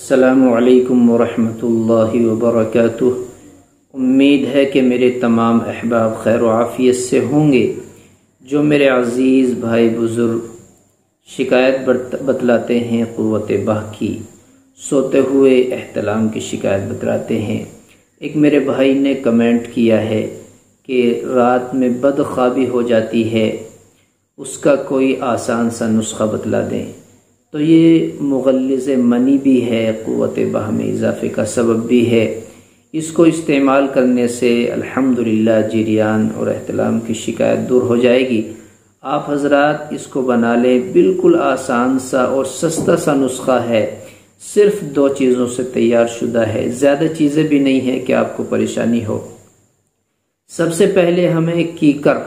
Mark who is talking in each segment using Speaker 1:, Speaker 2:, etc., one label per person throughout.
Speaker 1: अस्सलामु अलैकुम वरहमतुल्लाहि वबरकातुह। उम्मीद है कि मेरे तमाम अहबाब खैर व आफ़ियत से होंगे। जो मेरे अज़ीज़ भाई बुज़ुर्ग शिकायत बतलाते हैं क़ुव्वत बाह की, सोते हुए एहतलाम की शिकायत बतलाते हैं। एक मेरे भाई ने कमेंट किया है कि रात में बदख्वाबी हो जाती है, उसका कोई आसान सा नुस्खा बतला दें। तो ये मुग़ल्लिज़ मनी भी है, क़ुव्वत बाह में इजाफ़े का सबब भी है। इसको इस्तेमाल करने से अल्हम्दुलिल्लाह जिरियान और एहतलाम की शिकायत दूर हो जाएगी। आप हज़रात इसको बना लें, बिल्कुल आसान सा और सस्ता सा नुस्खा है। सिर्फ 2 चीज़ों से तैयार शुदा है, ज़्यादा चीज़ें भी नहीं है कि आपको परेशानी हो। सबसे पहले हमें कीकर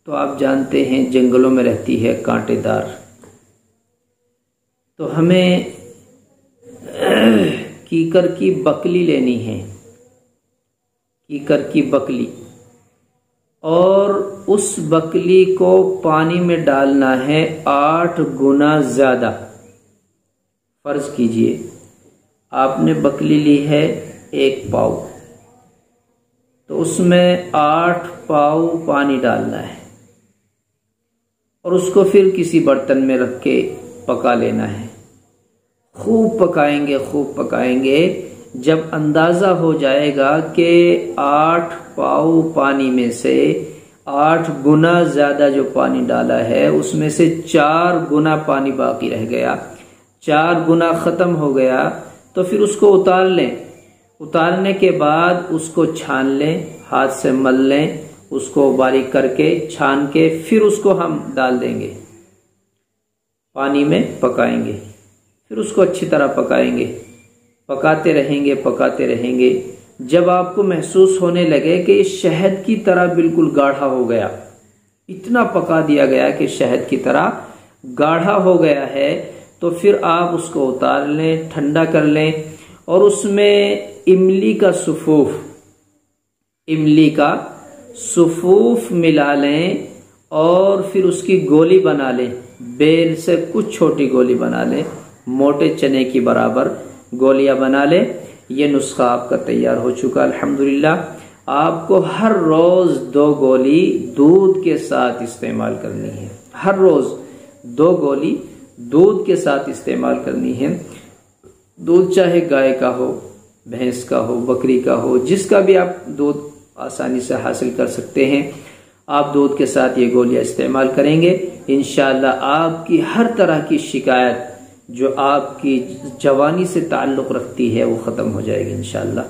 Speaker 1: तो आप जानते हैं जंगलों में रहती है, कांटेदार। तो हमें कीकर की बकली लेनी है, कीकर की बकली, और उस बकली को पानी में डालना है 8 गुना ज़्यादा। फर्ज कीजिए आपने बकली ली है 1 पाव, तो उसमें 8 पाव पानी डालना है और उसको फिर किसी बर्तन में रख के पका लेना है। खूब पकाएंगे। जब अंदाज़ा हो जाएगा कि 8 पाव पानी में से 8 गुना ज़्यादा जो पानी डाला है उसमें से 4 गुना पानी बाकी रह गया, 4 गुना ख़त्म हो गया, तो फिर उसको उतार लें। उतारने के बाद उसको छान लें, हाथ से मल लें, उसको बारीक करके छान के फिर उसको हम डाल देंगे, पानी में पकाएंगे। फिर उसको अच्छी तरह पकाएंगे, पकाते रहेंगे। जब आपको महसूस होने लगे कि शहद की तरह बिल्कुल गाढ़ा हो गया, इतना पका दिया गया कि शहद की तरह गाढ़ा हो गया है, तो फिर आप उसको उतार लें, ठंडा कर लें और उसमें इमली का सुफूफ मिला लें और फिर उसकी गोली बना लें। बेल से कुछ छोटी गोली बना लें, मोटे चने की बराबर गोलियां बना लें। ये नुस्खा आपका तैयार हो चुका अल्हम्दुलिल्लाह। आपको हर रोज 2 गोली दूध के साथ इस्तेमाल करनी है। हर रोज 2 गोली दूध के साथ इस्तेमाल करनी है। दूध चाहे गाय का हो, भैंस का हो, बकरी का हो, जिसका भी आप दूध आसानी से हासिल कर सकते हैं, आप दूध के साथ ये गोलियां इस्तेमाल करेंगे। इंशाअल्लाह आपकी हर तरह की शिकायत जो आपकी जवानी से ताल्लुक़ रखती है वो ख़त्म हो जाएगी इंशाअल्लाह।